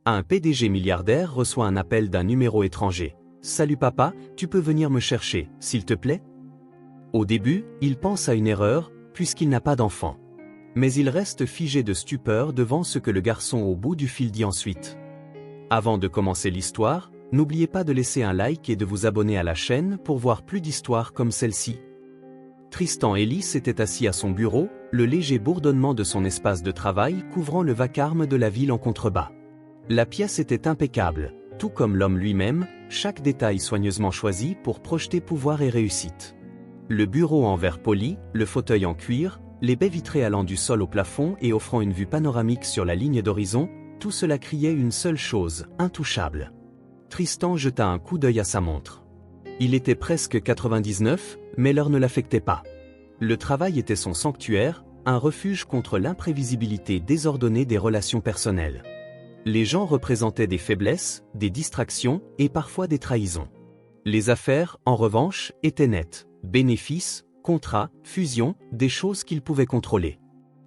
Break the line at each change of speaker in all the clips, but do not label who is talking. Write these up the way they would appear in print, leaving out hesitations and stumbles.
Un PDG milliardaire reçoit un appel d'un numéro étranger. « Salut papa, tu peux venir me chercher, s'il te plaît ?» Au début, il pense à une erreur, puisqu'il n'a pas d'enfant. Mais il reste figé de stupeur devant ce que le garçon au bout du fil dit ensuite. Avant de commencer l'histoire, n'oubliez pas de laisser un like et de vous abonner à la chaîne pour voir plus d'histoires comme celle-ci. Tristan Ellis était assis à son bureau, le léger bourdonnement de son espace de travail couvrant le vacarme de la ville en contrebas. La pièce était impeccable, tout comme l'homme lui-même, chaque détail soigneusement choisi pour projeter pouvoir et réussite. Le bureau en verre poli, le fauteuil en cuir, les baies vitrées allant du sol au plafond et offrant une vue panoramique sur la ligne d'horizon, tout cela criait une seule chose, intouchable. Tristan jeta un coup d'œil à sa montre. Il était presque 99, mais l'heure ne l'affectait pas. Le travail était son sanctuaire, un refuge contre l'imprévisibilité désordonnée des relations personnelles. Les gens représentaient des faiblesses, des distractions et parfois des trahisons. Les affaires, en revanche, étaient nettes. Bénéfices, contrats, fusions, des choses qu'il pouvait contrôler.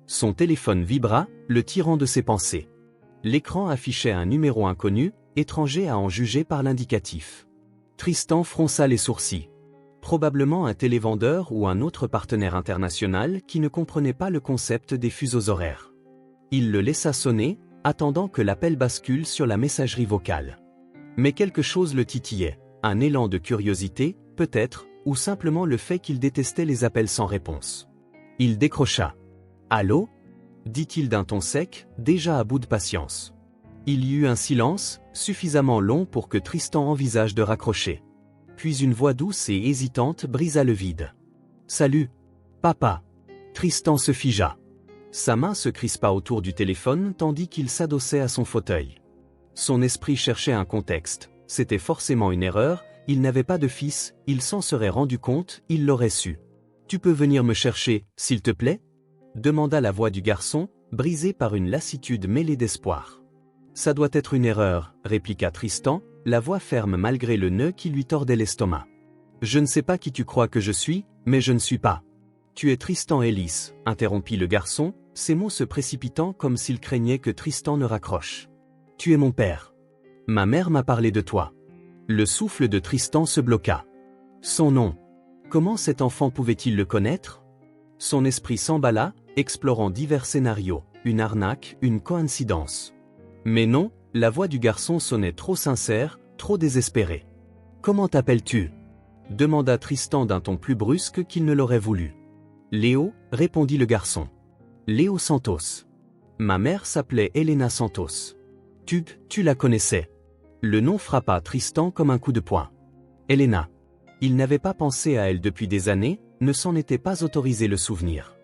Son téléphone vibra, le tirant de ses pensées. L'écran affichait un numéro inconnu, étranger à en juger par l'indicatif. Tristan fronça les sourcils. Probablement un télévendeur ou un autre partenaire international qui ne comprenait pas le concept des fuseaux horaires. Il le laissa sonner, attendant que l'appel bascule sur la messagerie vocale. Mais quelque chose le titillait, un élan de curiosité, peut-être, ou simplement le fait qu'il détestait les appels sans réponse. Il décrocha. « Allô ?» dit-il d'un ton sec, déjà à bout de patience. Il y eut un silence, suffisamment long pour que Tristan envisage de raccrocher. Puis une voix douce et hésitante brisa le vide. « Salut, papa !» Tristan se figea. Sa main se crispa autour du téléphone tandis qu'il s'adossait à son fauteuil. Son esprit cherchait un contexte. C'était forcément une erreur, il n'avait pas de fils, il s'en serait rendu compte, il l'aurait su. « Tu peux venir me chercher, s'il te plaît ?» demanda la voix du garçon, brisée par une lassitude mêlée d'espoir. « Ça doit être une erreur, » répliqua Tristan, la voix ferme malgré le nœud qui lui tordait l'estomac. « Je ne sais pas qui tu crois que je suis, mais je ne suis pas. »« Tu es Tristan Ellis, » interrompit le garçon, ses mots se précipitant comme s'il craignait que Tristan ne raccroche. « Tu es mon père. Ma mère m'a parlé de toi. » Le souffle de Tristan se bloqua. Son nom. Comment cet enfant pouvait-il le connaître? Son esprit s'emballa, explorant divers scénarios, une arnaque, une coïncidence. Mais non, la voix du garçon sonnait trop sincère, trop désespérée. « Comment t'appelles-tu » demanda Tristan d'un ton plus brusque qu'il ne l'aurait voulu. « Léo » répondit le garçon. « Léo Santos. Ma mère s'appelait Elena Santos. Tu la connaissais ?» Le nom frappa Tristan comme un coup de poing. Elena. Il n'avait pas pensé à elle depuis des années, ne s'en était pas autorisé le souvenir.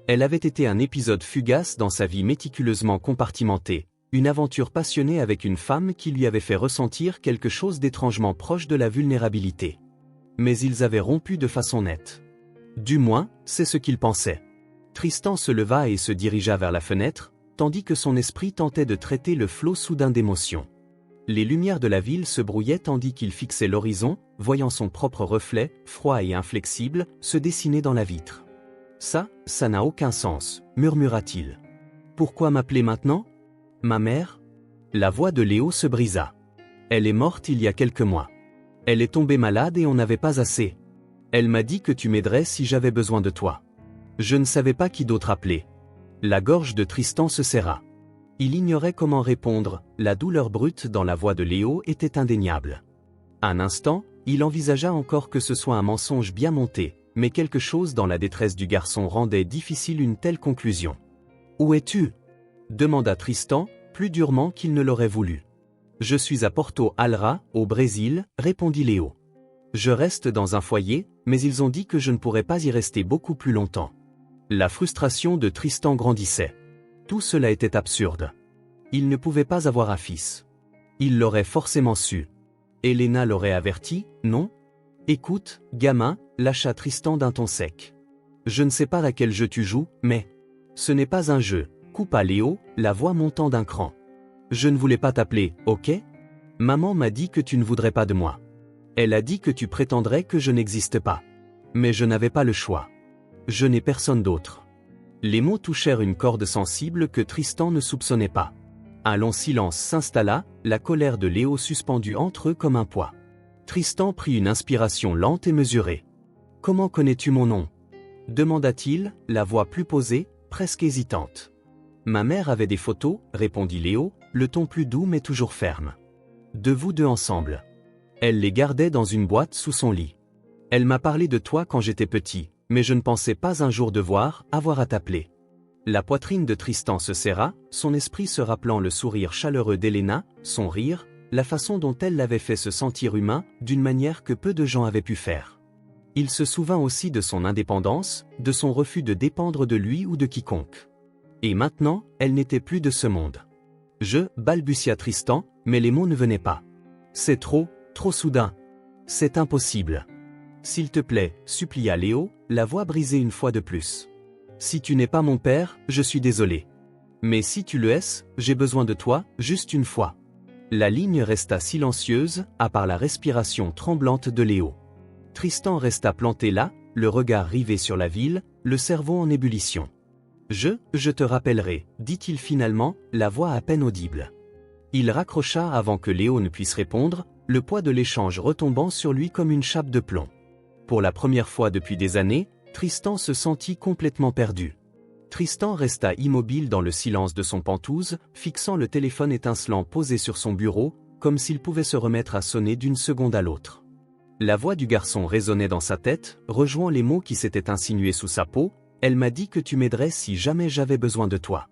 Elle avait été un épisode fugace dans sa vie méticuleusement compartimentée, une aventure passionnée avec une femme qui lui avait fait ressentir quelque chose d'étrangement proche de la vulnérabilité. Mais ils avaient rompu de façon nette. Du moins, c'est ce qu'il pensait. Tristan se leva et se dirigea vers la fenêtre, tandis que son esprit tentait de traiter le flot soudain d'émotions. Les lumières de la ville se brouillaient tandis qu'il fixait l'horizon, voyant son propre reflet, froid et inflexible, se dessiner dans la vitre. « Ça n'a aucun sens, » murmura-t-il. « Pourquoi m'appeler maintenant ? Ma mère ?» La voix de Léo se brisa. « Elle est morte il y a quelques mois. Elle est tombée malade et on n'avait pas assez. Elle m'a dit que tu m'aiderais si j'avais besoin de toi. Je ne savais pas qui d'autre appeler. » La gorge de Tristan se serra. Il ignorait comment répondre, la douleur brute dans la voix de Léo était indéniable. Un instant, il envisagea encore que ce soit un mensonge bien monté, mais quelque chose dans la détresse du garçon rendait difficile une telle conclusion. « Où es-tu » demanda Tristan, plus durement qu'il ne l'aurait voulu. « Je suis à Porto Alra, au Brésil, » répondit Léo. « Je reste dans un foyer, mais ils ont dit que je ne pourrais pas y rester beaucoup plus longtemps. » La frustration de Tristan grandissait. Tout cela était absurde. Il ne pouvait pas avoir un fils. Il l'aurait forcément su. Elena l'aurait averti, non ? Écoute, gamin, lâcha Tristan d'un ton sec. Je ne sais pas à quel jeu tu joues, mais... Ce n'est pas un jeu, coupa Léo, la voix montant d'un cran. Je ne voulais pas t'appeler, ok ? Maman m'a dit que tu ne voudrais pas de moi. Elle a dit que tu prétendrais que je n'existe pas. Mais je n'avais pas le choix. Je n'ai personne d'autre. Les mots touchèrent une corde sensible que Tristan ne soupçonnait pas. Un long silence s'installa, la colère de Léo suspendue entre eux comme un poids. Tristan prit une inspiration lente et mesurée. « Comment connais-tu mon nom » demanda-t-il, la voix plus posée, presque hésitante. « Ma mère avait des photos, » répondit Léo, le ton plus doux mais toujours ferme. « De vous deux ensemble. Elle les gardait dans une boîte sous son lit. Elle m'a parlé de toi quand j'étais petit, mais je ne pensais pas un jour devoir avoir à t'appeler. » La poitrine de Tristan se serra, son esprit se rappelant le sourire chaleureux d'Elena, son rire, la façon dont elle l'avait fait se sentir humain, d'une manière que peu de gens avaient pu faire. Il se souvint aussi de son indépendance, de son refus de dépendre de lui ou de quiconque. Et maintenant, elle n'était plus de ce monde. Balbutia Tristan, mais les mots ne venaient pas. C'est trop soudain. C'est impossible. S'il te plaît, supplia Léo, la voix brisée une fois de plus. Si tu n'es pas mon père, je suis désolé. Mais si tu le es, j'ai besoin de toi, juste une fois. La ligne resta silencieuse, à part la respiration tremblante de Léo. Tristan resta planté là, le regard rivé sur la ville, le cerveau en ébullition. Je te rappellerai, dit-il finalement, la voix à peine audible. Il raccrocha avant que Léo ne puisse répondre, le poids de l'échange retombant sur lui comme une chape de plomb. Pour la première fois depuis des années, Tristan se sentit complètement perdu. Tristan resta immobile dans le silence de son pantouse, fixant le téléphone étincelant posé sur son bureau, comme s'il pouvait se remettre à sonner d'une seconde à l'autre. La voix du garçon résonnait dans sa tête, rejoignant les mots qui s'étaient insinués sous sa peau. « Elle m'a dit que tu m'aiderais si jamais j'avais besoin de toi. »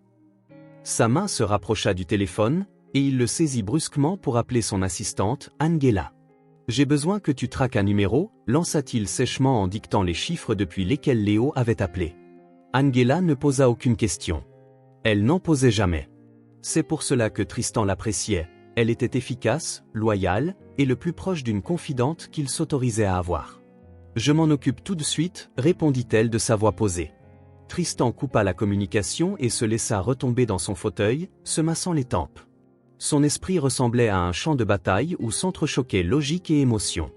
Sa main se rapprocha du téléphone, et il le saisit brusquement pour appeler son assistante, Angela. « J'ai besoin que tu traques un numéro » lança-t-il sèchement en dictant les chiffres depuis lesquels Léo avait appelé. Angela ne posa aucune question. Elle n'en posait jamais. C'est pour cela que Tristan l'appréciait. Elle était efficace, loyale, et le plus proche d'une confidente qu'il s'autorisait à avoir. « Je m'en occupe tout de suite » répondit-elle de sa voix posée. Tristan coupa la communication et se laissa retomber dans son fauteuil, se massant les tempes. Son esprit ressemblait à un champ de bataille où s'entrechoquaient logique et émotion.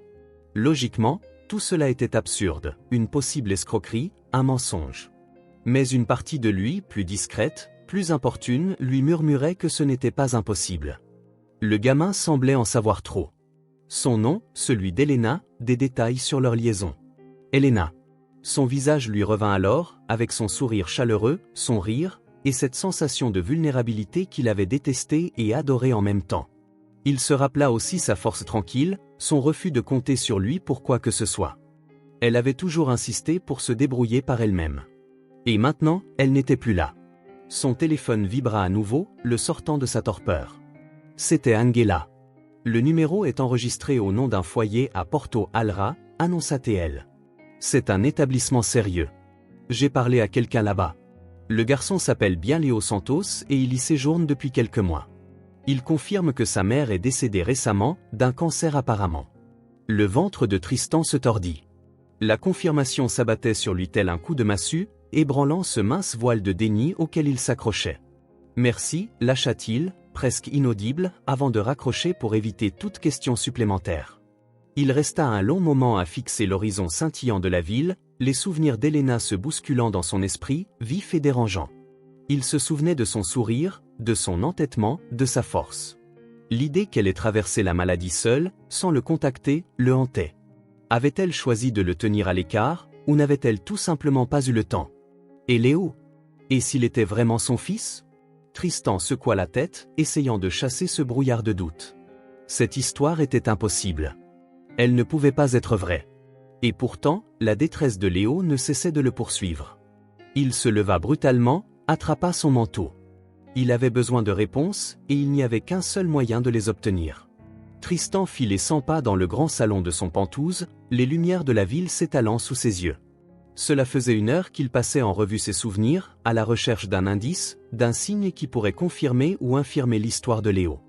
Logiquement, tout cela était absurde, une possible escroquerie, un mensonge. Mais une partie de lui, plus discrète, plus importune, lui murmurait que ce n'était pas impossible. Le gamin semblait en savoir trop. Son nom, celui d'Elena, des détails sur leur liaison. Elena. Son visage lui revint alors, avec son sourire chaleureux, son rire, et cette sensation de vulnérabilité qu'il avait détestée et adorée en même temps. Il se rappela aussi sa force tranquille, son refus de compter sur lui pour quoi que ce soit. Elle avait toujours insisté pour se débrouiller par elle-même. Et maintenant, elle n'était plus là. Son téléphone vibra à nouveau, le sortant de sa torpeur. C'était Angela. « Le numéro est enregistré au nom d'un foyer à Porto Alra », annonça-t-elle. « C'est un établissement sérieux. J'ai parlé à quelqu'un là-bas. Le garçon s'appelle bien Léo Santos et il y séjourne depuis quelques mois. Il confirme que sa mère est décédée récemment, d'un cancer apparemment. » Le ventre de Tristan se tordit. La confirmation s'abattait sur lui tel un coup de massue, ébranlant ce mince voile de déni auquel il s'accrochait. « Merci » lâcha-t-il, presque inaudible, avant de raccrocher pour éviter toute question supplémentaire. Il resta un long moment à fixer l'horizon scintillant de la ville, les souvenirs d'Elena se bousculant dans son esprit, vifs et dérangeants. Il se souvenait de son sourire, de son entêtement, de sa force. L'idée qu'elle ait traversé la maladie seule, sans le contacter, le hantait. Avait-elle choisi de le tenir à l'écart, ou n'avait-elle tout simplement pas eu le temps? Et Léo? Et s'il était vraiment son fils? Tristan secoua la tête, essayant de chasser ce brouillard de doute. Cette histoire était impossible. Elle ne pouvait pas être vraie. Et pourtant, la détresse de Léo ne cessait de le poursuivre. Il se leva brutalement, attrapa son manteau. Il avait besoin de réponses, et il n'y avait qu'un seul moyen de les obtenir. Tristan fit les 100 pas dans le grand salon de son pantouse, les lumières de la ville s'étalant sous ses yeux. Cela faisait 1 heure qu'il passait en revue ses souvenirs, à la recherche d'un indice, d'un signe qui pourrait confirmer ou infirmer l'histoire de Léo.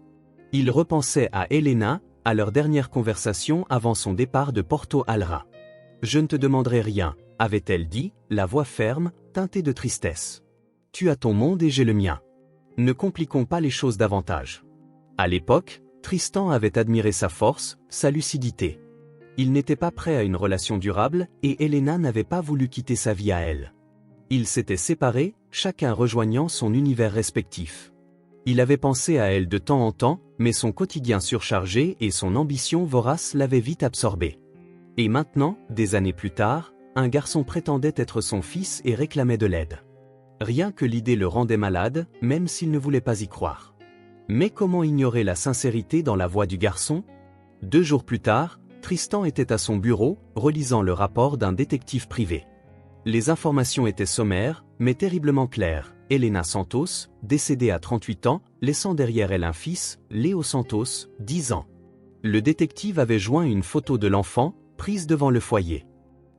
Il repensait à Elena, à leur dernière conversation avant son départ de Porto Alra. « Je ne te demanderai rien », avait-elle dit, la voix ferme, teintée de tristesse. « Tu as ton monde et j'ai le mien. Ne compliquons pas les choses davantage. » À l'époque, Tristan avait admiré sa force, sa lucidité. Il n'était pas prêt à une relation durable, et Elena n'avait pas voulu quitter sa vie à elle. Ils s'étaient séparés, chacun rejoignant son univers respectif. Il avait pensé à elle de temps en temps, mais son quotidien surchargé et son ambition vorace l'avaient vite absorbé. Et maintenant, des années plus tard, un garçon prétendait être son fils et réclamait de l'aide. Rien que l'idée le rendait malade, même s'il ne voulait pas y croire. Mais comment ignorer la sincérité dans la voix du garçon? 2 jours plus tard, Tristan était à son bureau, relisant le rapport d'un détective privé. Les informations étaient sommaires, mais terriblement claires. Elena Santos, décédée à 38 ans, laissant derrière elle un fils, Léo Santos, 10 ans. Le détective avait joint une photo de l'enfant, prise devant le foyer.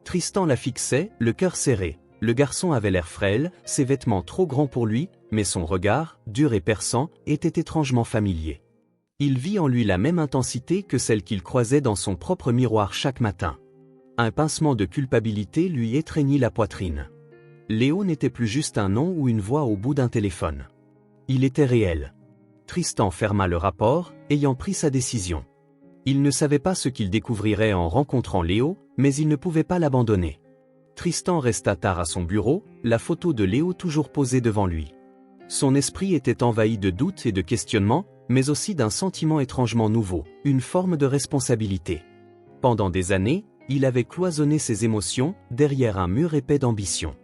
Tristan la fixait, le cœur serré. Le garçon avait l'air frêle, ses vêtements trop grands pour lui, mais son regard, dur et perçant, était étrangement familier. Il vit en lui la même intensité que celle qu'il croisait dans son propre miroir chaque matin. Un pincement de culpabilité lui étreignit la poitrine. Léo n'était plus juste un nom ou une voix au bout d'un téléphone. Il était réel. Tristan ferma le rapport, ayant pris sa décision. Il ne savait pas ce qu'il découvrirait en rencontrant Léo, mais il ne pouvait pas l'abandonner. Tristan resta tard à son bureau, la photo de Léo toujours posée devant lui. Son esprit était envahi de doutes et de questionnements, mais aussi d'un sentiment étrangement nouveau, une forme de responsabilité. Pendant des années, il avait cloisonné ses émotions derrière un mur épais d'ambition.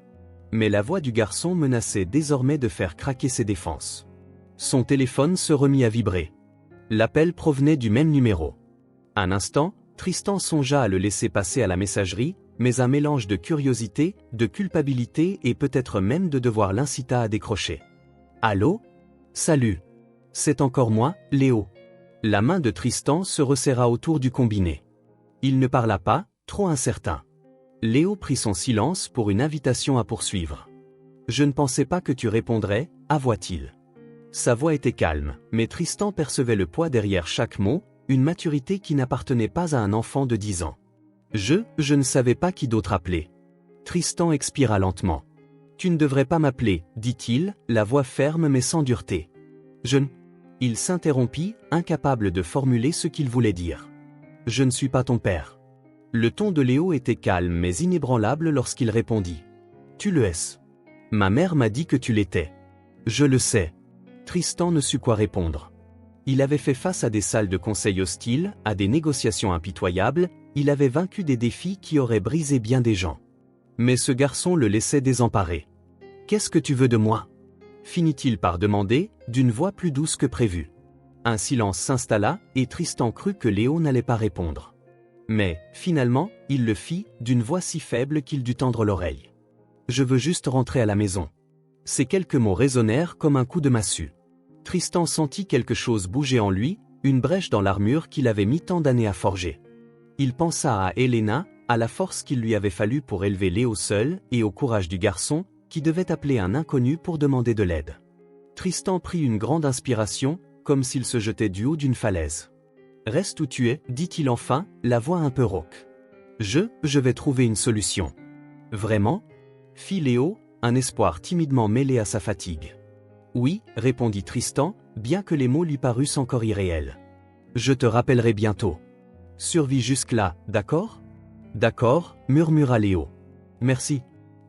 Mais la voix du garçon menaçait désormais de faire craquer ses défenses. Son téléphone se remit à vibrer. L'appel provenait du même numéro. Un instant, Tristan songea à le laisser passer à la messagerie, mais un mélange de curiosité, de culpabilité et peut-être même de devoir l'incita à décrocher. « Allô ? Salut. C'est encore moi, Léo. » La main de Tristan se resserra autour du combiné. Il ne parla pas, trop incertain. Léo prit son silence pour une invitation à poursuivre. « Je ne pensais pas que tu répondrais, » avoua-t-il. Sa voix était calme, mais Tristan percevait le poids derrière chaque mot, une maturité qui n'appartenait pas à un enfant de 10 ans. Je ne savais pas qui d'autre appeler. Tristan expira lentement. « Tu ne devrais pas m'appeler, dit-il, la voix ferme mais sans dureté. Je ne... » Il s'interrompit, incapable de formuler ce qu'il voulait dire. « Je ne suis pas ton père. » Le ton de Léo était calme mais inébranlable lorsqu'il répondit. « Tu le es. Ma mère m'a dit que tu l'étais. »« Je le sais. » Tristan ne sut quoi répondre. Il avait fait face à des salles de conseil hostiles, à des négociations impitoyables, il avait vaincu des défis qui auraient brisé bien des gens. Mais ce garçon le laissait désemparé. « Qu'est-ce que tu veux de moi ?» finit-il par demander, d'une voix plus douce que prévu. Un silence s'installa, et Tristan crut que Léo n'allait pas répondre. Mais, finalement, il le fit, d'une voix si faible qu'il dut tendre l'oreille. « Je veux juste rentrer à la maison. » Ces quelques mots résonnèrent comme un coup de massue. Tristan sentit quelque chose bouger en lui, une brèche dans l'armure qu'il avait mis tant d'années à forger. Il pensa à Elena, à la force qu'il lui avait fallu pour élever Léo seul, et au courage du garçon, qui devait appeler un inconnu pour demander de l'aide. Tristan prit une grande inspiration, comme s'il se jetait du haut d'une falaise. « Reste où tu es, dit-il enfin, la voix un peu rauque. Je vais trouver une solution. »« Vraiment » fit Léo, un espoir timidement mêlé à sa fatigue. « Oui, répondit Tristan, bien que les mots lui parussent encore irréels. Je te rappellerai bientôt. Survis jusque-là, d'accord ? D'accord, murmura Léo. Merci.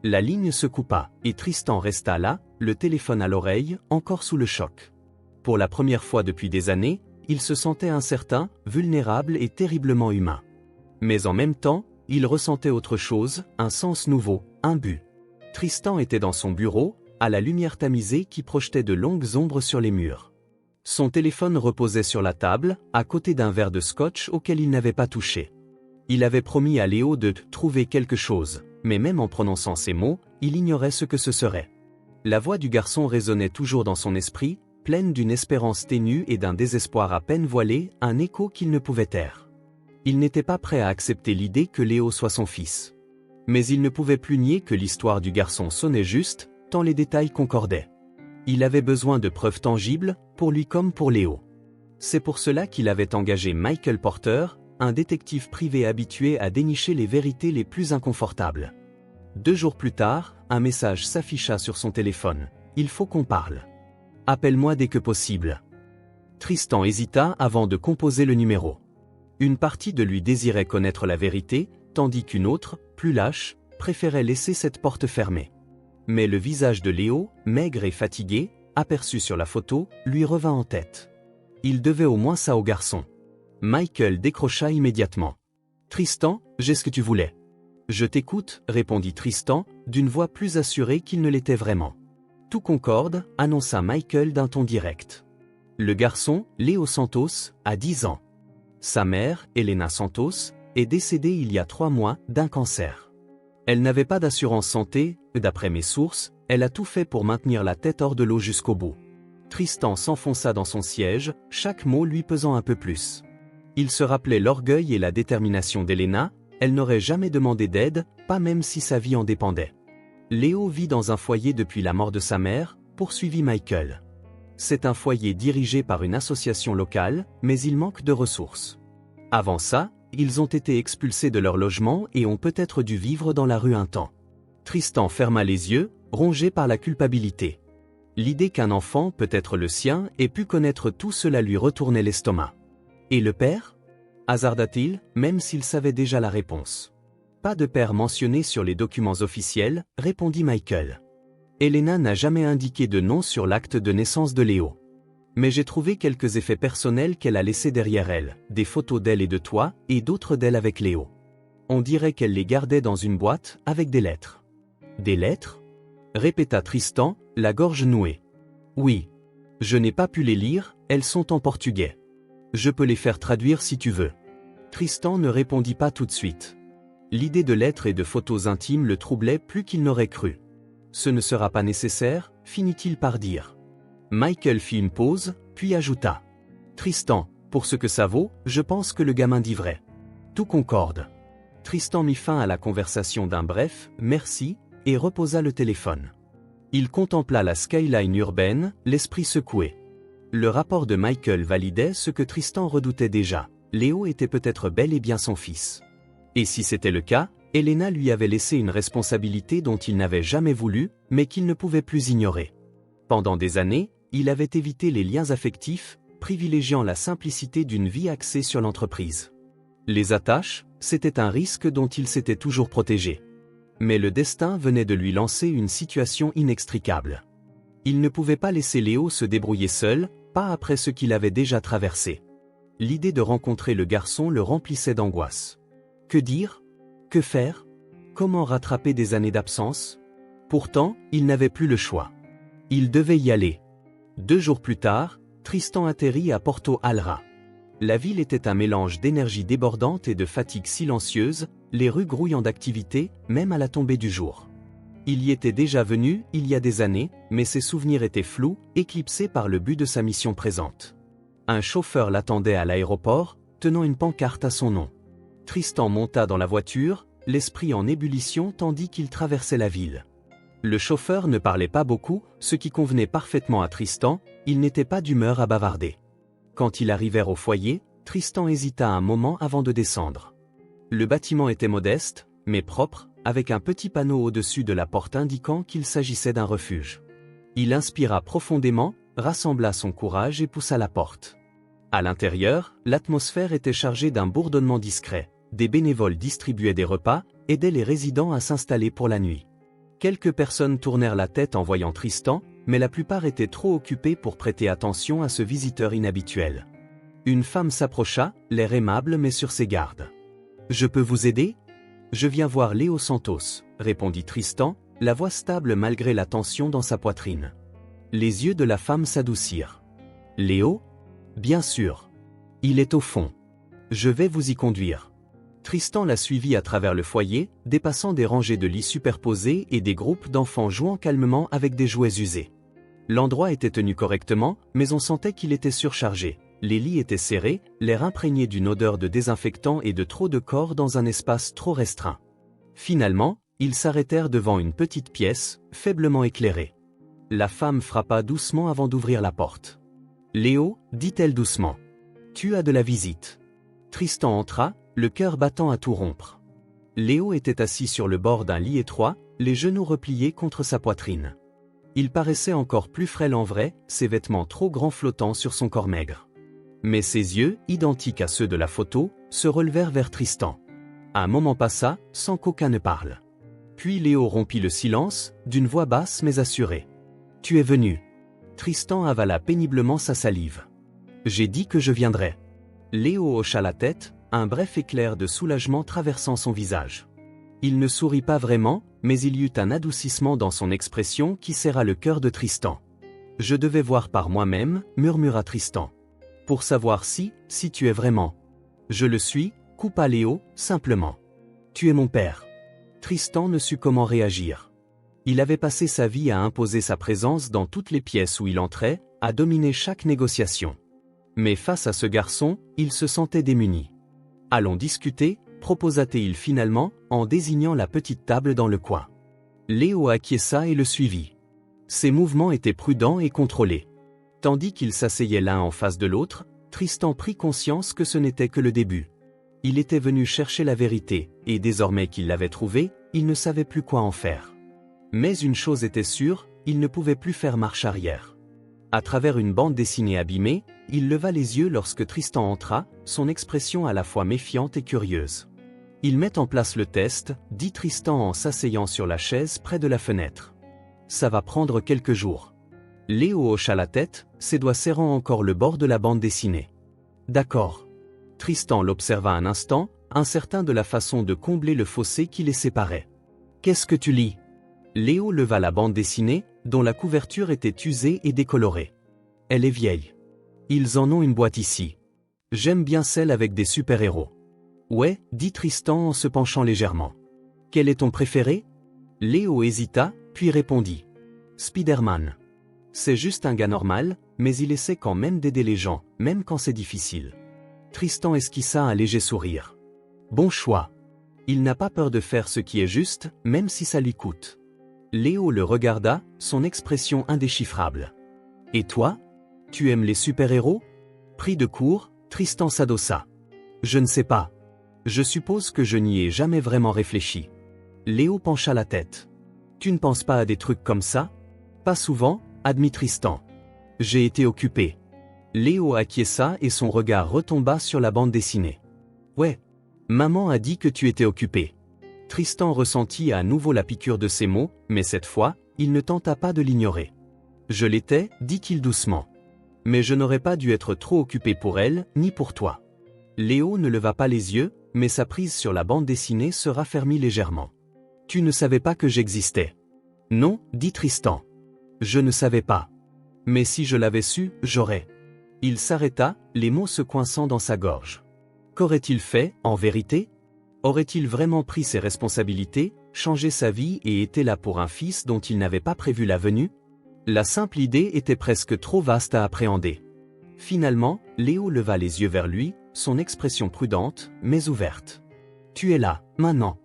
La ligne se coupa, et Tristan resta là, le téléphone à l'oreille, encore sous le choc. Pour la première fois depuis des années, il se sentait incertain, vulnérable et terriblement humain. Mais en même temps, il ressentait autre chose, un sens nouveau, un but. Tristan était dans son bureau, à la lumière tamisée qui projetait de longues ombres sur les murs. Son téléphone reposait sur la table, à côté d'un verre de scotch auquel il n'avait pas touché. Il avait promis à Léo de trouver quelque chose, mais même en prononçant ces mots, il ignorait ce que ce serait. La voix du garçon résonnait toujours dans son esprit, pleine d'une espérance ténue et d'un désespoir à peine voilé, un écho qu'il ne pouvait taire. Il n'était pas prêt à accepter l'idée que Léo soit son fils. Mais il ne pouvait plus nier que l'histoire du garçon sonnait juste, tant les détails concordaient. Il avait besoin de preuves tangibles, pour lui comme pour Léo. C'est pour cela qu'il avait engagé Michael Porter, un détective privé habitué à dénicher les vérités les plus inconfortables. 2 jours plus tard, un message s'afficha sur son téléphone. « Il faut qu'on parle. Appelle-moi dès que possible. » Tristan hésita avant de composer le numéro. Une partie de lui désirait connaître la vérité, tandis qu'une autre, plus lâche, préférait laisser cette porte fermée. Mais le visage de Léo, maigre et fatigué, aperçu sur la photo, lui revint en tête. Il devait au moins ça au garçon. Michael décrocha immédiatement. « Tristan, j'ai ce que tu voulais. »« Je t'écoute, » répondit Tristan, d'une voix plus assurée qu'il ne l'était vraiment. « Tout concorde, » annonça Michael d'un ton direct. Le garçon, Léo Santos, a 10 ans. Sa mère, Elena Santos, est décédée il y a 3 mois d'un cancer. Elle n'avait pas d'assurance santé, d'après mes sources, elle a tout fait pour maintenir la tête hors de l'eau jusqu'au bout. Tristan s'enfonça dans son siège, chaque mot lui pesant un peu plus. Il se rappelait l'orgueil et la détermination d'Elena, elle n'aurait jamais demandé d'aide, pas même si sa vie en dépendait. Léo vit dans un foyer depuis la mort de sa mère, poursuivit Michael. C'est un foyer dirigé par une association locale, mais il manque de ressources. Avant ça, ils ont été expulsés de leur logement et ont peut-être dû vivre dans la rue un temps. Tristan ferma les yeux, rongé par la culpabilité. L'idée qu'un enfant, peut-être le sien, ait pu connaître tout cela lui retournait l'estomac. Et le père ? Hasarda-t-il, même s'il savait déjà la réponse. Pas de père mentionné sur les documents officiels, répondit Michael. Elena n'a jamais indiqué de nom sur l'acte de naissance de Léo. Mais j'ai trouvé quelques effets personnels qu'elle a laissés derrière elle, des photos d'elle et de toi, et d'autres d'elle avec Léo. On dirait qu'elle les gardait dans une boîte, avec des lettres. Des lettres ? Répéta Tristan, la gorge nouée. Oui. Je n'ai pas pu les lire, elles sont en portugais. Je peux les faire traduire si tu veux. Tristan ne répondit pas tout de suite. L'idée de lettres et de photos intimes le troublait plus qu'il n'aurait cru. Ce ne sera pas nécessaire, finit-il par dire. Michael fit une pause, puis ajouta. Tristan, pour ce que ça vaut, je pense que le gamin dit vrai. Tout concorde. Tristan mit fin à la conversation d'un bref « merci » et reposa le téléphone. Il contempla la skyline urbaine, l'esprit secoué. Le rapport de Michael validait ce que Tristan redoutait déjà. Léo était peut-être bel et bien son fils. Et si c'était le cas, Elena lui avait laissé une responsabilité dont il n'avait jamais voulu, mais qu'il ne pouvait plus ignorer. Pendant des années, il avait évité les liens affectifs, privilégiant la simplicité d'une vie axée sur l'entreprise. Les attaches, c'était un risque dont il s'était toujours protégé. Mais le destin venait de lui lancer une situation inextricable. Il ne pouvait pas laisser Léo se débrouiller seul, pas après ce qu'il avait déjà traversé. L'idée de rencontrer le garçon le remplissait d'angoisse. Que dire ? Que faire ? Comment rattraper des années d'absence ? Pourtant, il n'avait plus le choix. Il devait y aller. 2 jours plus tard, Tristan atterrit à Porto Alegre. La ville était un mélange d'énergie débordante et de fatigue silencieuse, les rues grouillant d'activité, même à la tombée du jour. Il y était déjà venu, il y a des années, mais ses souvenirs étaient flous, éclipsés par le but de sa mission présente. Un chauffeur l'attendait à l'aéroport, tenant une pancarte à son nom. Tristan monta dans la voiture, l'esprit en ébullition tandis qu'il traversait la ville. Le chauffeur ne parlait pas beaucoup, ce qui convenait parfaitement à Tristan, il n'était pas d'humeur à bavarder. Quand ils arrivèrent au foyer, Tristan hésita un moment avant de descendre. Le bâtiment était modeste, mais propre, avec un petit panneau au-dessus de la porte indiquant qu'il s'agissait d'un refuge. Il inspira profondément, rassembla son courage et poussa la porte. À l'intérieur, l'atmosphère était chargée d'un bourdonnement discret. Des bénévoles distribuaient des repas, aidaient les résidents à s'installer pour la nuit. Quelques personnes tournèrent la tête en voyant Tristan, mais la plupart étaient trop occupés pour prêter attention à ce visiteur inhabituel. Une femme s'approcha, l'air aimable mais sur ses gardes. « Je peux vous aider ? Je viens voir Léo Santos, » répondit Tristan, la voix stable malgré la tension dans sa poitrine. Les yeux de la femme s'adoucirent. « Léo ? Bien sûr. Il est au fond. Je vais vous y conduire. » Tristan la suivit à travers le foyer, dépassant des rangées de lits superposés et des groupes d'enfants jouant calmement avec des jouets usés. L'endroit était tenu correctement, mais on sentait qu'il était surchargé. Les lits étaient serrés, l'air imprégné d'une odeur de désinfectant et de trop de corps dans un espace trop restreint. Finalement, ils s'arrêtèrent devant une petite pièce, faiblement éclairée. La femme frappa doucement avant d'ouvrir la porte. « Léo, dit-elle doucement. Tu as de la visite. » Tristan entra, le cœur battant à tout rompre. Léo était assis sur le bord d'un lit étroit, les genoux repliés contre sa poitrine. Il paraissait encore plus frêle en vrai, ses vêtements trop grands flottant sur son corps maigre. Mais ses yeux, identiques à ceux de la photo, se relevèrent vers Tristan. Un moment passa, sans qu'aucun ne parle. Puis Léo rompit le silence, d'une voix basse mais assurée. « Tu es venu. Tristan avala péniblement sa salive. J'ai dit que je viendrais. Léo hocha la tête, un bref éclair de soulagement traversant son visage. Il ne sourit pas vraiment, mais il y eut un adoucissement dans son expression qui serra le cœur de Tristan. Je devais voir par moi-même, murmura Tristan. Pour savoir si tu es vraiment. Je le suis, coupa Léo, simplement. Tu es mon père. Tristan ne sut comment réagir. Il avait passé sa vie à imposer sa présence dans toutes les pièces où il entrait, à dominer chaque négociation. Mais face à ce garçon, il se sentait démuni. Allons discuter, proposa-t-il finalement, en désignant la petite table dans le coin. Léo acquiesça et le suivit. Ses mouvements étaient prudents et contrôlés. Tandis qu'ils s'asseyaient l'un en face de l'autre, Tristan prit conscience que ce n'était que le début. Il était venu chercher la vérité, et désormais qu'il l'avait trouvée, il ne savait plus quoi en faire. Mais une chose était sûre, il ne pouvait plus faire marche arrière. À travers une bande dessinée abîmée, il leva les yeux lorsque Tristan entra, son expression à la fois méfiante et curieuse. « Ils mettent en place le test », dit Tristan en s'asseyant sur la chaise près de la fenêtre. « Ça va prendre quelques jours. » Léo hocha la tête, ses doigts serrant encore le bord de la bande dessinée. « D'accord. » Tristan l'observa un instant, incertain de la façon de combler le fossé qui les séparait. « Qu'est-ce que tu lis ?» Léo leva la bande dessinée, dont la couverture était usée et décolorée. « Elle est vieille. Ils en ont une boîte ici. J'aime bien celle avec des super-héros. » « Ouais, dit Tristan en se penchant légèrement. « Quel est ton préféré ?» Léo hésita, puis répondit. « Spider-Man. C'est juste un gars normal, mais il essaie quand même d'aider les gens, même quand c'est difficile. » Tristan esquissa un léger sourire. « Bon choix. Il n'a pas peur de faire ce qui est juste, même si ça lui coûte. » Léo le regarda, son expression indéchiffrable. « Et toi? Tu aimes les super-héros ?» Pris de court, Tristan s'adossa. « Je ne sais pas. Je suppose que je n'y ai jamais vraiment réfléchi. » Léo pencha la tête. « Tu ne penses pas à des trucs comme ça? » « Pas souvent, admit Tristan. J'ai été occupé. » Léo acquiesça et son regard retomba sur la bande dessinée. « Ouais. Maman a dit que tu étais occupé. » Tristan ressentit à nouveau la piqûre de ces mots, mais cette fois, il ne tenta pas de l'ignorer. « Je l'étais, dit-il doucement. Mais je n'aurais pas dû être trop occupé pour elle, ni pour toi. » Léo ne leva pas les yeux, mais sa prise sur la bande dessinée se raffermit légèrement. « Tu ne savais pas que j'existais. »« Non, dit Tristan. Je ne savais pas. Mais si je l'avais su, j'aurais. » Il s'arrêta, les mots se coinçant dans sa gorge. Qu'aurait-il fait, en vérité? Aurait-il vraiment pris ses responsabilités, changé sa vie et été là pour un fils dont il n'avait pas prévu la venue? La simple idée était presque trop vaste à appréhender. Finalement, Léo leva les yeux vers lui, son expression prudente, mais ouverte. « Tu es là, maintenant. »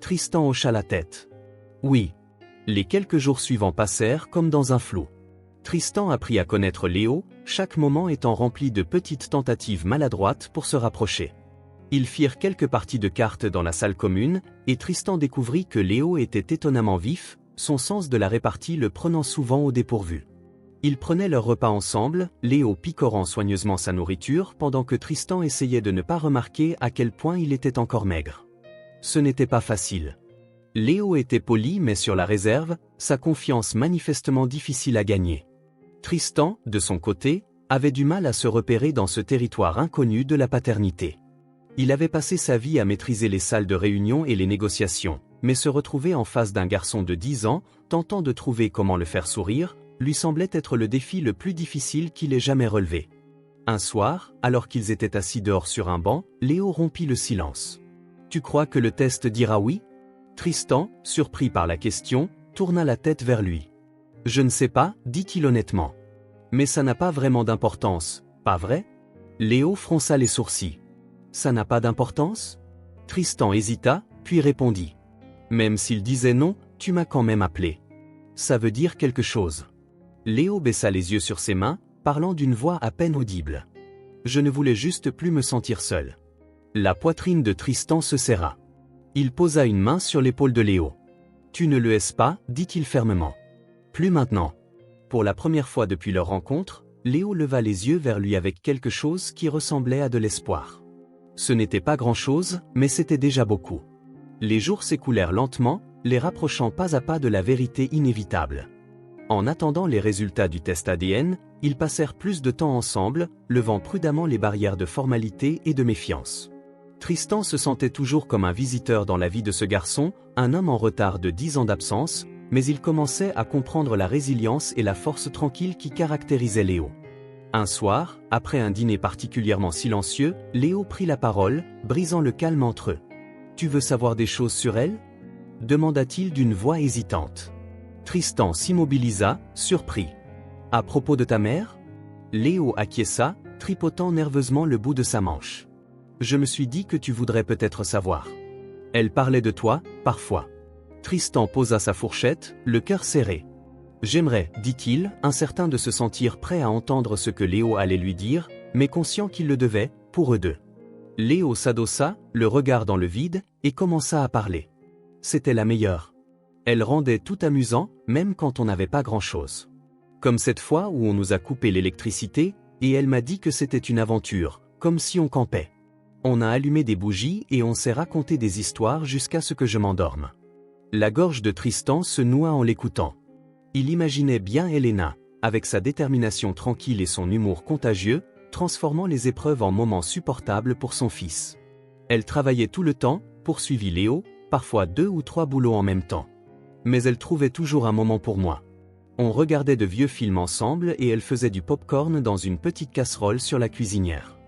Tristan hocha la tête. « Oui. » Les quelques jours suivants passèrent comme dans un flou. Tristan apprit à connaître Léo, chaque moment étant rempli de petites tentatives maladroites pour se rapprocher. Ils firent quelques parties de cartes dans la salle commune, et Tristan découvrit que Léo était étonnamment vif, son sens de la répartie le prenant souvent au dépourvu. Ils prenaient leur repas ensemble, Léo picorant soigneusement sa nourriture pendant que Tristan essayait de ne pas remarquer à quel point il était encore maigre. Ce n'était pas facile. Léo était poli mais sur la réserve, sa confiance manifestement difficile à gagner. Tristan, de son côté, avait du mal à se repérer dans ce territoire inconnu de la paternité. Il avait passé sa vie à maîtriser les salles de réunion et les négociations, mais se retrouver en face d'un garçon de 10 ans, tentant de trouver comment le faire sourire, lui semblait être le défi le plus difficile qu'il ait jamais relevé. Un soir, alors qu'ils étaient assis dehors sur un banc, Léo rompit le silence. « Tu crois que le test dira oui ?» Tristan, surpris par la question, tourna la tête vers lui. « Je ne sais pas, dit-il honnêtement. Mais ça n'a pas vraiment d'importance, pas vrai ?» Léo fronça les sourcils. « Ça n'a pas d'importance ?» Tristan hésita, puis répondit. « Même s'il disait non, tu m'as quand même appelé. Ça veut dire quelque chose. » Léo baissa les yeux sur ses mains, parlant d'une voix à peine audible. « Je ne voulais juste plus me sentir seul. » La poitrine de Tristan se serra. Il posa une main sur l'épaule de Léo. « Tu ne le hais pas, dit-il fermement. Plus maintenant. » Pour la première fois depuis leur rencontre, Léo leva les yeux vers lui avec quelque chose qui ressemblait à de l'espoir. Ce n'était pas grand-chose, mais c'était déjà beaucoup. Les jours s'écoulèrent lentement, les rapprochant pas à pas de la vérité inévitable. En attendant les résultats du test ADN, ils passèrent plus de temps ensemble, levant prudemment les barrières de formalité et de méfiance. Tristan se sentait toujours comme un visiteur dans la vie de ce garçon, un homme en retard de 10 ans d'absence, mais il commençait à comprendre la résilience et la force tranquille qui caractérisaient Léo. Un soir, après un dîner particulièrement silencieux, Léo prit la parole, brisant le calme entre eux. « Tu veux savoir des choses sur elle ?» demanda-t-il d'une voix hésitante. Tristan s'immobilisa, surpris. « À propos de ta mère ?» Léo acquiesça, tripotant nerveusement le bout de sa manche. « Je me suis dit que tu voudrais peut-être savoir. Elle parlait de toi, parfois. » Tristan posa sa fourchette, le cœur serré. « J'aimerais, dit-il, incertain de se sentir prêt à entendre ce que Léo allait lui dire, mais conscient qu'il le devait, pour eux deux. » Léo s'adossa, le regard dans le vide, et commença à parler. C'était la meilleure. Elle rendait tout amusant, même quand on n'avait pas grand-chose. Comme cette fois où on nous a coupé l'électricité, et elle m'a dit que c'était une aventure, comme si on campait. On a allumé des bougies et on s'est raconté des histoires jusqu'à ce que je m'endorme. La gorge de Tristan se noua en l'écoutant. Il imaginait bien Elena, avec sa détermination tranquille et son humour contagieux, transformant les épreuves en moments supportables pour son fils. Elle travaillait tout le temps, poursuivit Léo, parfois 2 ou 3 boulots en même temps. Mais elle trouvait toujours un moment pour moi. On regardait de vieux films ensemble et elle faisait du pop-corn dans une petite casserole sur la cuisinière.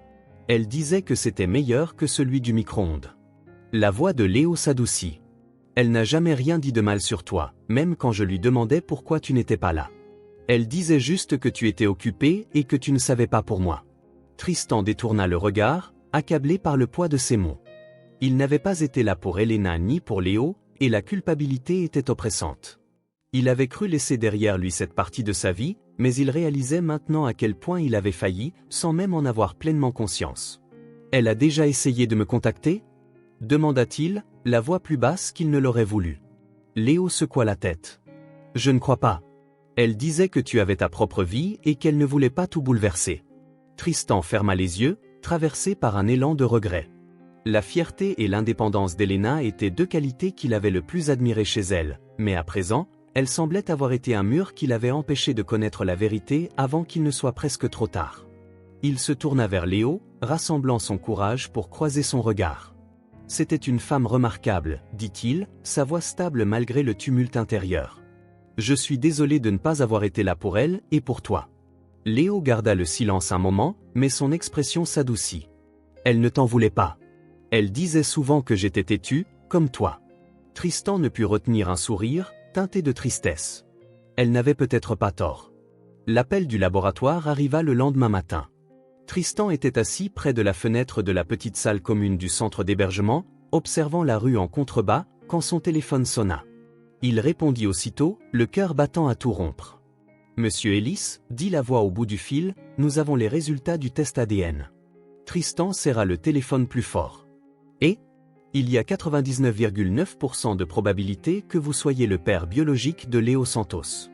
Elle disait que c'était meilleur que celui du micro-ondes. La voix de Léo s'adoucit. Elle n'a jamais rien dit de mal sur toi, même quand je lui demandais pourquoi tu n'étais pas là. Elle disait juste que tu étais occupé et que tu ne savais pas pour moi. Tristan détourna le regard, accablé par le poids de ses mots. Il n'avait pas été là pour Elena ni pour Léo, et la culpabilité était oppressante. Il avait cru laisser derrière lui cette partie de sa vie, mais il réalisait maintenant à quel point il avait failli, sans même en avoir pleinement conscience. « Elle a déjà essayé de me contacter ?» demanda-t-il, la voix plus basse qu'il ne l'aurait voulu. Léo secoua la tête. « Je ne crois pas. Elle disait que tu avais ta propre vie et qu'elle ne voulait pas tout bouleverser. » Tristan ferma les yeux, traversé par un élan de regret. La fierté et l'indépendance d'Elena étaient 2 qualités qu'il avait le plus admirées chez elle, mais à présent, elles semblaient avoir été un mur qui l'avait empêché de connaître la vérité avant qu'il ne soit presque trop tard. Il se tourna vers Léo, rassemblant son courage pour croiser son regard. « C'était une femme remarquable, dit-il, sa voix stable malgré le tumulte intérieur. Je suis désolé de ne pas avoir été là pour elle et pour toi. » Léo garda le silence un moment, mais son expression s'adoucit. « Elle ne t'en voulait pas. Elle disait souvent que j'étais têtu, comme toi. » Tristan ne put retenir un sourire, teinté de tristesse. Elle n'avait peut-être pas tort. L'appel du laboratoire arriva le lendemain matin. Tristan était assis près de la fenêtre de la petite salle commune du centre d'hébergement, observant la rue en contrebas, quand son téléphone sonna. Il répondit aussitôt, le cœur battant à tout rompre. « Monsieur Ellis, dit la voix au bout du fil, nous avons les résultats du test ADN. » Tristan serra le téléphone plus fort. « Et ? Il y a 99,9% de probabilité que vous soyez le père biologique de Léo Santos. »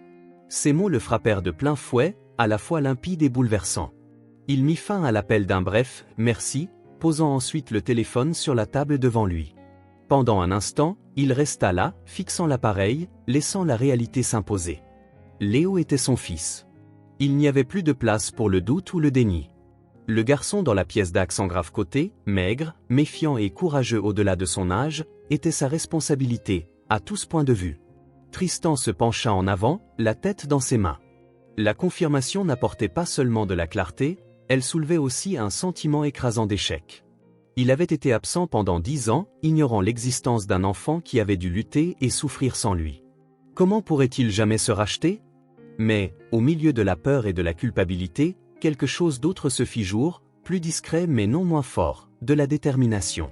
Ces mots le frappèrent de plein fouet, à la fois limpides et bouleversants. Il mit fin à l'appel d'un bref « merci », posant ensuite le téléphone sur la table devant lui. Pendant un instant, il resta là, fixant l'appareil, laissant la réalité s'imposer. Léo était son fils. Il n'y avait plus de place pour le doute ou le déni. Le garçon dans la pièce d'accent grave côté, maigre, méfiant et courageux au-delà de son âge, était sa responsabilité, à tous points de vue. Tristan se pencha en avant, la tête dans ses mains. La confirmation n'apportait pas seulement de la clarté, elle soulevait aussi un sentiment écrasant d'échec. Il avait été absent pendant 10 ans, ignorant l'existence d'un enfant qui avait dû lutter et souffrir sans lui. Comment pourrait-il jamais se racheter ? Mais, au milieu de la peur et de la culpabilité, quelque chose d'autre se fit jour, plus discret mais non moins fort, de la détermination.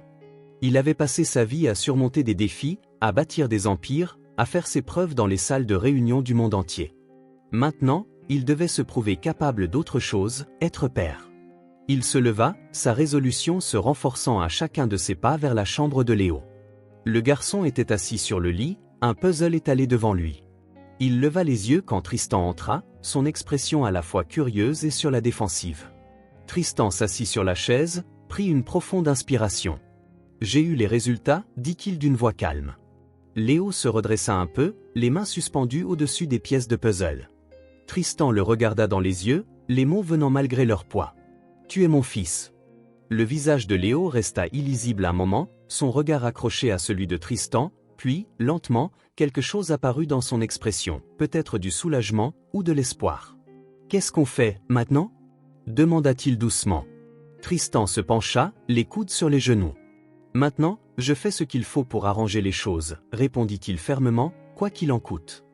Il avait passé sa vie à surmonter des défis, à bâtir des empires, à faire ses preuves dans les salles de réunion du monde entier. Maintenant, il devait se prouver capable d'autre chose, être père. Il se leva, sa résolution se renforçant à chacun de ses pas vers la chambre de Léo. Le garçon était assis sur le lit, un puzzle étalé devant lui. Il leva les yeux quand Tristan entra, son expression à la fois curieuse et sur la défensive. Tristan s'assit sur la chaise, prit une profonde inspiration. « J'ai eu les résultats, dit-il d'une voix calme. » Léo se redressa un peu, les mains suspendues au-dessus des pièces de puzzle. Tristan le regarda dans les yeux, les mots venant malgré leur poids. « Tu es mon fils. » Le visage de Léo resta illisible un moment, son regard accroché à celui de Tristan, puis, lentement, quelque chose apparut dans son expression, peut-être du soulagement ou de l'espoir. « Qu'est-ce qu'on fait, maintenant ?» demanda-t-il doucement. Tristan se pencha, les coudes sur les genoux. « Maintenant, je fais ce qu'il faut pour arranger les choses, » répondit-il fermement, quoi qu'il en coûte.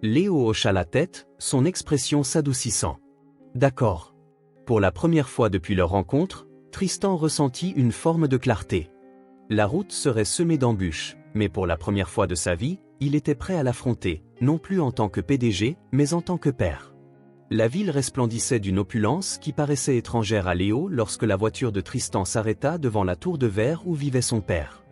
Léo hocha la tête, son expression s'adoucissant. « D'accord. » Pour la première fois depuis leur rencontre, Tristan ressentit une forme de clarté. La route serait semée d'embûches, mais pour la première fois de sa vie, il était prêt à l'affronter, non plus en tant que PDG, mais en tant que père. La ville resplendissait d'une opulence qui paraissait étrangère à Léo lorsque la voiture de Tristan s'arrêta devant la tour de verre où vivait son père.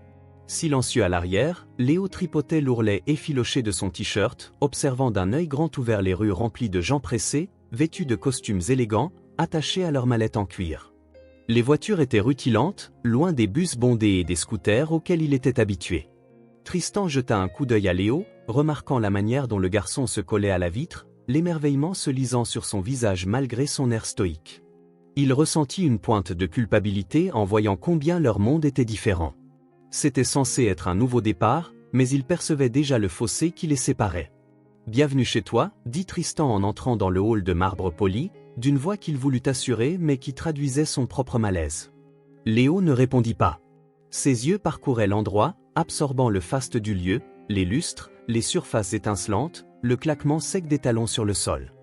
Silencieux à l'arrière, Léo tripotait l'ourlet effiloché de son t-shirt, observant d'un œil grand ouvert les rues remplies de gens pressés, vêtus de costumes élégants, attachés à leurs mallettes en cuir. Les voitures étaient rutilantes, loin des bus bondés et des scooters auxquels il était habitué. Tristan jeta un coup d'œil à Léo, remarquant la manière dont le garçon se collait à la vitre, l'émerveillement se lisant sur son visage malgré son air stoïque. Il ressentit une pointe de culpabilité en voyant combien leur monde était différent. C'était censé être un nouveau départ, mais il percevait déjà le fossé qui les séparait. « Bienvenue chez toi », dit Tristan en entrant dans le hall de marbre poli, d'une voix qu'il voulut assurer mais qui traduisait son propre malaise. Léo ne répondit pas. Ses yeux parcouraient l'endroit, absorbant le faste du lieu, les lustres, les surfaces étincelantes, le claquement sec des talons sur le sol.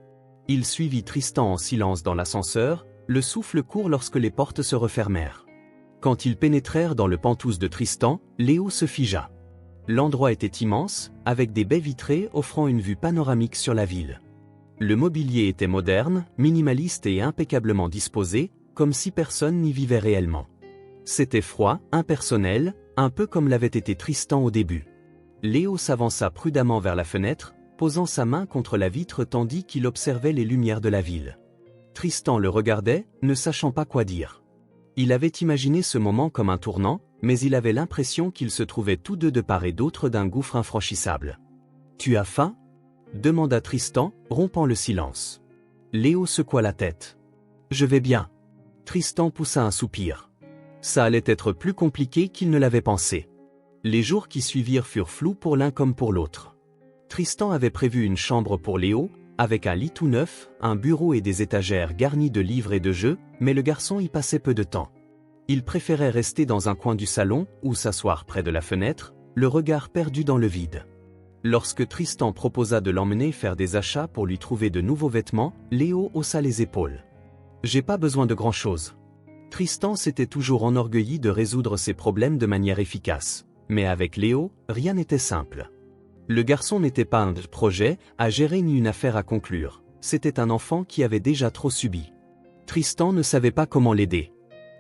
Il suivit Tristan en silence dans l'ascenseur, le souffle court lorsque les portes se refermèrent. Quand ils pénétrèrent dans le penthouse de Tristan, Léo se figea. L'endroit était immense, avec des baies vitrées offrant une vue panoramique sur la ville. Le mobilier était moderne, minimaliste et impeccablement disposé, comme si personne n'y vivait réellement. C'était froid, impersonnel, un peu comme l'avait été Tristan au début. Léo s'avança prudemment vers la fenêtre, posant sa main contre la vitre tandis qu'il observait les lumières de la ville. Tristan le regardait, ne sachant pas quoi dire. Il avait imaginé ce moment comme un tournant, mais il avait l'impression qu'ils se trouvaient tous deux de part et d'autre d'un gouffre infranchissable. « Tu as faim ?» demanda Tristan, rompant le silence. Léo secoua la tête. « Je vais bien. » Tristan poussa un soupir. Ça allait être plus compliqué qu'il ne l'avait pensé. Les jours qui suivirent furent flous pour l'un comme pour l'autre. Tristan avait prévu une chambre pour Léo, avec un lit tout neuf, un bureau et des étagères garnies de livres et de jeux, mais le garçon y passait peu de temps. Il préférait rester dans un coin du salon, ou s'asseoir près de la fenêtre, le regard perdu dans le vide. Lorsque Tristan proposa de l'emmener faire des achats pour lui trouver de nouveaux vêtements, Léo haussa les épaules. « J'ai pas besoin de grand-chose. » Tristan s'était toujours enorgueilli de résoudre ses problèmes de manière efficace. Mais avec Léo, rien n'était simple. Le garçon n'était pas un projet à gérer ni une affaire à conclure. C'était un enfant qui avait déjà trop subi. Tristan ne savait pas comment l'aider.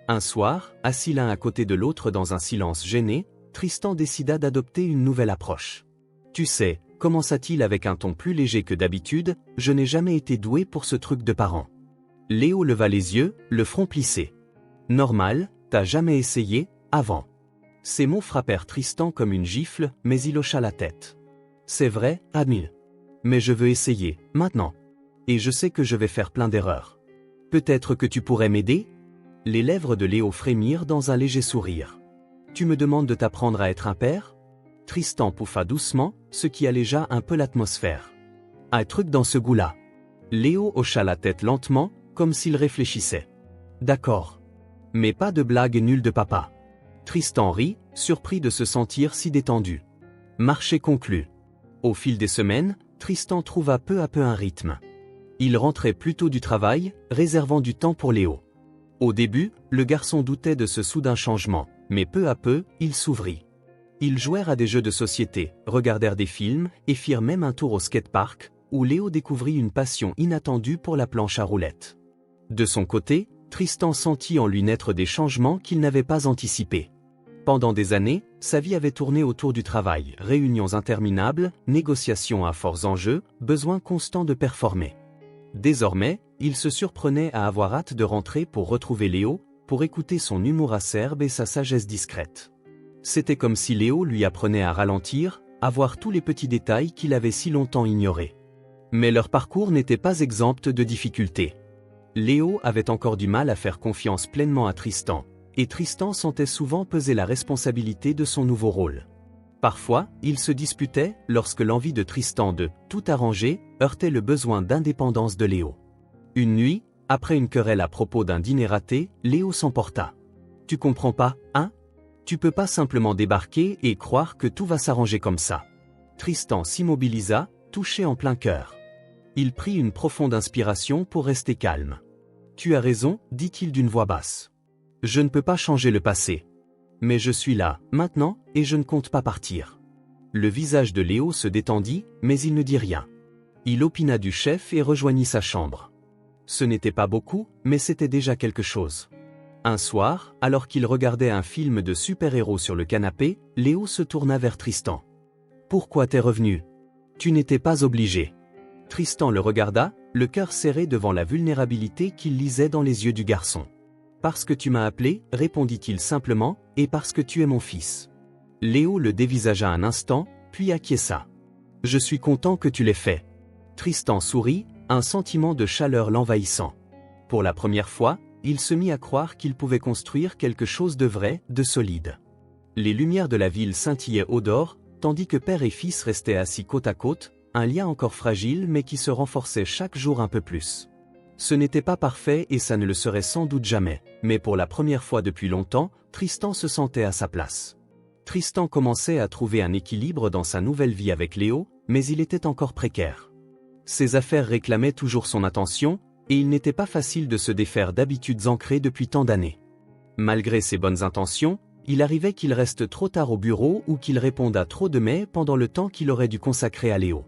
Un soir, assis l'un à côté de l'autre dans un silence gêné, Tristan décida d'adopter une nouvelle approche. « Tu sais, » commença-t-il avec un ton plus léger que d'habitude, « je n'ai jamais été doué pour ce truc de parent. » Léo leva les yeux, le front plissé. « Normal, t'as jamais essayé, avant. » Ces mots frappèrent Tristan comme une gifle, mais il hocha la tête. « C'est vrai, Admile. Mais je veux essayer, maintenant. Et je sais que je vais faire plein d'erreurs. Peut-être que tu pourrais m'aider ?» Les lèvres de Léo frémirent dans un léger sourire. « Tu me demandes de t'apprendre à être un père ?» Tristan pouffa doucement, ce qui allégea un peu l'atmosphère. « Un truc dans ce goût-là. » Léo hocha la tête lentement, comme s'il réfléchissait. « D'accord. Mais pas de blague nulle de papa. » Tristan rit, surpris de se sentir si détendu. Marché conclu. Au fil des semaines, Tristan trouva peu à peu un rythme. Il rentrait plus tôt du travail, réservant du temps pour Léo. Au début, le garçon doutait de ce soudain changement, mais peu à peu, il s'ouvrit. Ils jouèrent à des jeux de société, regardèrent des films et firent même un tour au skatepark, où Léo découvrit une passion inattendue pour la planche à roulettes. De son côté, Tristan sentit en lui naître des changements qu'il n'avait pas anticipés. Pendant des années, sa vie avait tourné autour du travail, réunions interminables, négociations à forts enjeux, besoin constant de performer. Désormais, il se surprenait à avoir hâte de rentrer pour retrouver Léo, pour écouter son humour acerbe et sa sagesse discrète. C'était comme si Léo lui apprenait à ralentir, à voir tous les petits détails qu'il avait si longtemps ignorés. Mais leur parcours n'était pas exempt de difficultés. Léo avait encore du mal à faire confiance pleinement à Tristan, et Tristan sentait souvent peser la responsabilité de son nouveau rôle. Parfois, ils se disputaient lorsque l'envie de Tristan de tout arranger heurtait le besoin d'indépendance de Léo. Une nuit, après une querelle à propos d'un dîner raté, Léo s'emporta. « Tu comprends pas, hein? Tu peux pas simplement débarquer et croire que tout va s'arranger comme ça. » Tristan s'immobilisa, touché en plein cœur. Il prit une profonde inspiration pour rester calme. « Tu as raison, dit-il d'une voix basse. Je ne peux pas changer le passé. Mais je suis là, maintenant, et je ne compte pas partir. » Le visage de Léo se détendit, mais il ne dit rien. Il opina du chef et rejoignit sa chambre. Ce n'était pas beaucoup, mais c'était déjà quelque chose. Un soir, alors qu'il regardait un film de super-héros sur le canapé, Léo se tourna vers Tristan. « Pourquoi t'es revenu? Tu n'étais pas obligé. » Tristan le regarda, le cœur serré devant la vulnérabilité qu'il lisait dans les yeux du garçon. « Parce que tu m'as appelé, répondit-il simplement, et parce que tu es mon fils. » Léo le dévisagea un instant, puis acquiesça. « Je suis content que tu l'aies fait. » Tristan sourit, un sentiment de chaleur l'envahissant. Pour la première fois, il se mit à croire qu'il pouvait construire quelque chose de vrai, de solide. Les lumières de la ville scintillaient au dehors, tandis que père et fils restaient assis côte à côte, un lien encore fragile mais qui se renforçait chaque jour un peu plus. Ce n'était pas parfait et ça ne le serait sans doute jamais, mais pour la première fois depuis longtemps, Tristan se sentait à sa place. Tristan commençait à trouver un équilibre dans sa nouvelle vie avec Léo, mais il était encore précaire. Ses affaires réclamaient toujours son attention, et il n'était pas facile de se défaire d'habitudes ancrées depuis tant d'années. Malgré ses bonnes intentions, il arrivait qu'il reste trop tard au bureau ou qu'il réponde à trop de mails pendant le temps qu'il aurait dû consacrer à Léo.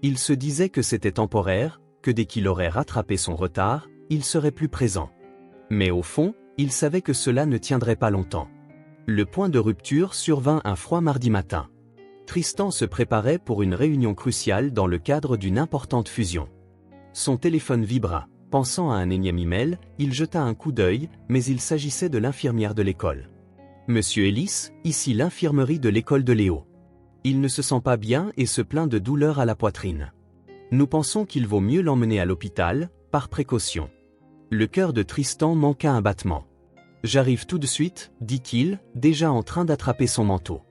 Il se disait que c'était temporaire, que dès qu'il aurait rattrapé son retard, il serait plus présent. Mais au fond, il savait que cela ne tiendrait pas longtemps. Le point de rupture survint un froid mardi matin. Tristan se préparait pour une réunion cruciale dans le cadre d'une importante fusion. Son téléphone vibra. Pensant à un énième email, il jeta un coup d'œil, mais il s'agissait de l'infirmière de l'école. « Monsieur Ellis, ici l'infirmerie de l'école de Léo. Il ne se sent pas bien et se plaint de douleurs à la poitrine. Nous pensons qu'il vaut mieux l'emmener à l'hôpital, par précaution. » Le cœur de Tristan manqua un battement. « J'arrive tout de suite, dit-il, déjà en train d'attraper son manteau. »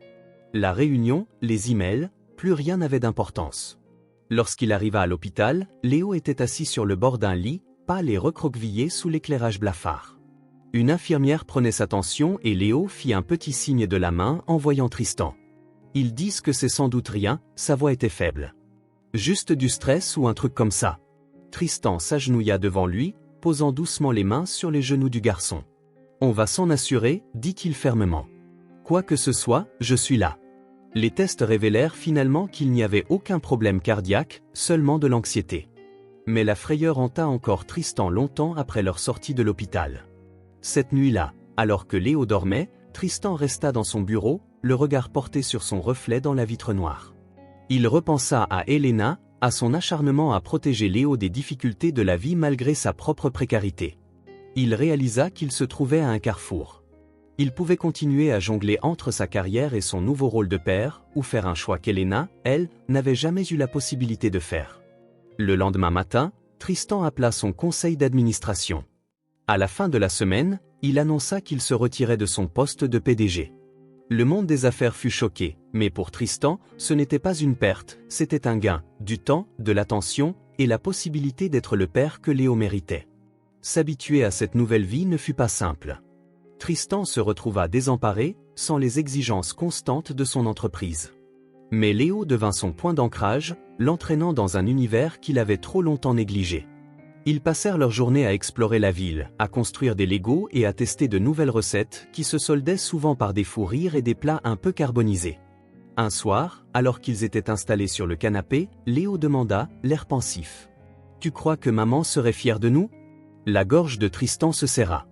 La réunion, les emails, plus rien n'avait d'importance. Lorsqu'il arriva à l'hôpital, Léo était assis sur le bord d'un lit, pâle et recroquevillé sous l'éclairage blafard. Une infirmière prenait sa tension et Léo fit un petit signe de la main en voyant Tristan. Ils disent que c'est sans doute rien, sa voix était faible. Juste du stress ou un truc comme ça. Tristan s'agenouilla devant lui, posant doucement les mains sur les genoux du garçon. On va s'en assurer, dit-il fermement. Quoi que ce soit, je suis là. Les tests révélèrent finalement qu'il n'y avait aucun problème cardiaque, seulement de l'anxiété. Mais la frayeur hanta encore Tristan longtemps après leur sortie de l'hôpital. Cette nuit-là, alors que Léo dormait, Tristan resta dans son bureau, le regard porté sur son reflet dans la vitre noire. Il repensa à Elena, à son acharnement à protéger Léo des difficultés de la vie malgré sa propre précarité. Il réalisa qu'il se trouvait à un carrefour. Il pouvait continuer à jongler entre sa carrière et son nouveau rôle de père, ou faire un choix qu'Elena, elle, n'avait jamais eu la possibilité de faire. Le lendemain matin, Tristan appela son conseil d'administration. À la fin de la semaine, il annonça qu'il se retirait de son poste de PDG. Le monde des affaires fut choqué, mais pour Tristan, ce n'était pas une perte, c'était un gain, du temps, de l'attention, et la possibilité d'être le père que Léo méritait. S'habituer à cette nouvelle vie ne fut pas simple. Tristan se retrouva désemparé, sans les exigences constantes de son entreprise. Mais Léo devint son point d'ancrage, l'entraînant dans un univers qu'il avait trop longtemps négligé. Ils passèrent leur journée à explorer la ville, à construire des Legos et à tester de nouvelles recettes qui se soldaient souvent par des fous rires et des plats un peu carbonisés. Un soir, alors qu'ils étaient installés sur le canapé, Léo demanda, l'air pensif. « Tu crois que maman serait fière de nous ?» La gorge de Tristan se serra.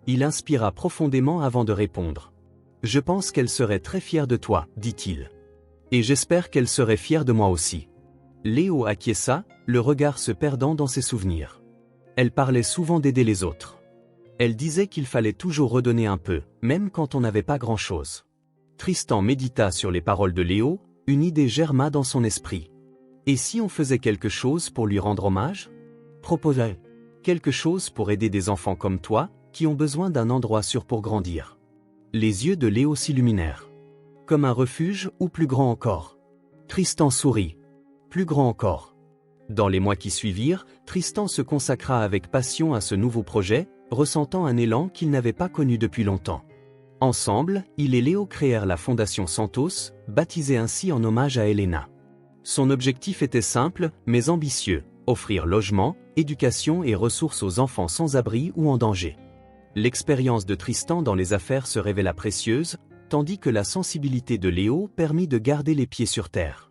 Il inspira profondément avant de répondre. « Je pense qu'elle serait très fière de toi, dit-il. Et j'espère qu'elle serait fière de moi aussi. » Léo acquiesça, le regard se perdant dans ses souvenirs. Elle parlait souvent d'aider les autres. Elle disait qu'il fallait toujours redonner un peu, même quand on n'avait pas grand-chose. Tristan médita sur les paroles de Léo, une idée germa dans son esprit. Et si on faisait quelque chose pour lui rendre hommage? Proposa quelque chose pour aider des enfants comme toi, qui ont besoin d'un endroit sûr pour grandir. Les yeux de Léo s'illuminèrent. Comme un refuge ou plus grand encore? Tristan sourit. Plus grand encore. Dans les mois qui suivirent, Tristan se consacra avec passion à ce nouveau projet, ressentant un élan qu'il n'avait pas connu depuis longtemps. Ensemble, il et Léo créèrent la Fondation Santos, baptisée ainsi en hommage à Elena. Son objectif était simple, mais ambitieux, offrir logement, éducation et ressources aux enfants sans abri ou en danger. L'expérience de Tristan dans les affaires se révéla précieuse, tandis que la sensibilité de Léo permit de garder les pieds sur terre.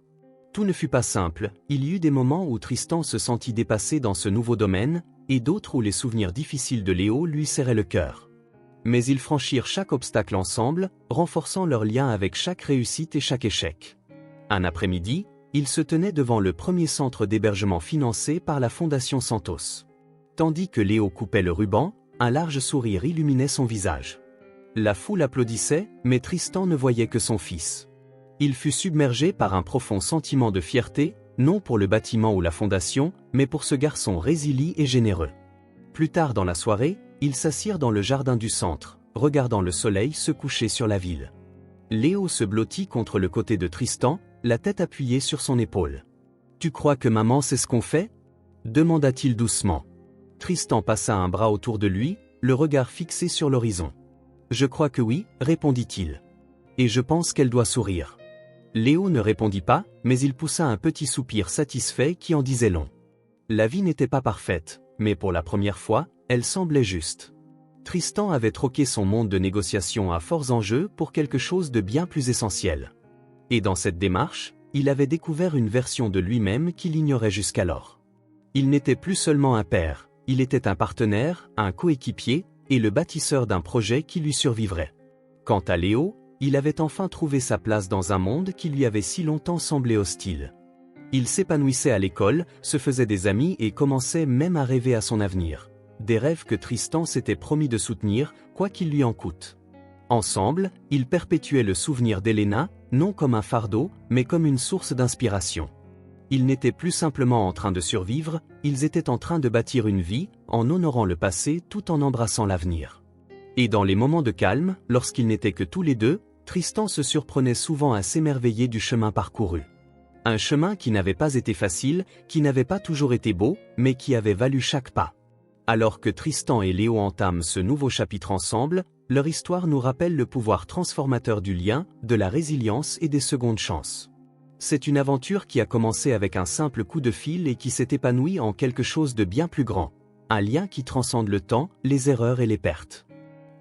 Tout ne fut pas simple, il y eut des moments où Tristan se sentit dépassé dans ce nouveau domaine, et d'autres où les souvenirs difficiles de Léo lui serraient le cœur. Mais ils franchirent chaque obstacle ensemble, renforçant leur lien avec chaque réussite et chaque échec. Un après-midi, ils se tenaient devant le premier centre d'hébergement financé par la Fondation Santos. Tandis que Léo coupait le ruban, un large sourire illuminait son visage. La foule applaudissait, mais Tristan ne voyait que son fils. Il fut submergé par un profond sentiment de fierté, non pour le bâtiment ou la fondation, mais pour ce garçon résilient et généreux. Plus tard dans la soirée, ils s'assirent dans le jardin du centre, regardant le soleil se coucher sur la ville. Léo se blottit contre le côté de Tristan, la tête appuyée sur son épaule. « Tu crois que maman sait ce qu'on fait ?» demanda-t-il doucement. Tristan passa un bras autour de lui, le regard fixé sur l'horizon. « Je crois que oui, répondit-il. Et je pense qu'elle doit sourire. » Léo ne répondit pas, mais il poussa un petit soupir satisfait qui en disait long. La vie n'était pas parfaite, mais pour la première fois, elle semblait juste. Tristan avait troqué son monde de négociations à forts enjeux pour quelque chose de bien plus essentiel. Et dans cette démarche, il avait découvert une version de lui-même qu'il ignorait jusqu'alors. Il n'était plus seulement un père, il était un partenaire, un coéquipier, et le bâtisseur d'un projet qui lui survivrait. Quant à Léo, il avait enfin trouvé sa place dans un monde qui lui avait si longtemps semblé hostile. Il s'épanouissait à l'école, se faisait des amis et commençait même à rêver à son avenir. Des rêves que Tristan s'était promis de soutenir, quoi qu'il lui en coûte. Ensemble, ils perpétuaient le souvenir d'Elena, non comme un fardeau, mais comme une source d'inspiration. Ils n'étaient plus simplement en train de survivre, ils étaient en train de bâtir une vie, en honorant le passé tout en embrassant l'avenir. Et dans les moments de calme, lorsqu'ils n'étaient que tous les deux, Tristan se surprenait souvent à s'émerveiller du chemin parcouru. Un chemin qui n'avait pas été facile, qui n'avait pas toujours été beau, mais qui avait valu chaque pas. Alors que Tristan et Léo entament ce nouveau chapitre ensemble, leur histoire nous rappelle le pouvoir transformateur du lien, de la résilience et des secondes chances. C'est une aventure qui a commencé avec un simple coup de fil et qui s'est épanouie en quelque chose de bien plus grand. Un lien qui transcende le temps, les erreurs et les pertes.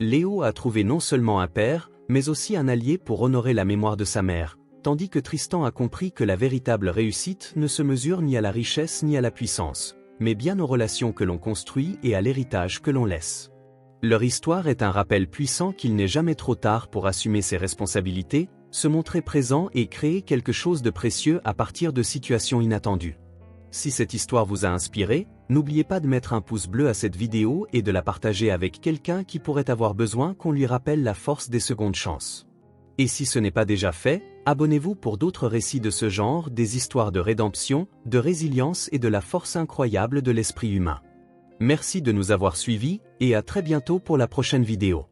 Léo a trouvé non seulement un père, mais aussi un allié pour honorer la mémoire de sa mère, tandis que Tristan a compris que la véritable réussite ne se mesure ni à la richesse ni à la puissance, mais bien aux relations que l'on construit et à l'héritage que l'on laisse. Leur histoire est un rappel puissant qu'il n'est jamais trop tard pour assumer ses responsabilités, se montrer présent et créer quelque chose de précieux à partir de situations inattendues. Si cette histoire vous a inspiré, n'oubliez pas de mettre un pouce bleu à cette vidéo et de la partager avec quelqu'un qui pourrait avoir besoin qu'on lui rappelle la force des secondes chances. Et si ce n'est pas déjà fait, abonnez-vous pour d'autres récits de ce genre, des histoires de rédemption, de résilience et de la force incroyable de l'esprit humain. Merci de nous avoir suivis, et à très bientôt pour la prochaine vidéo.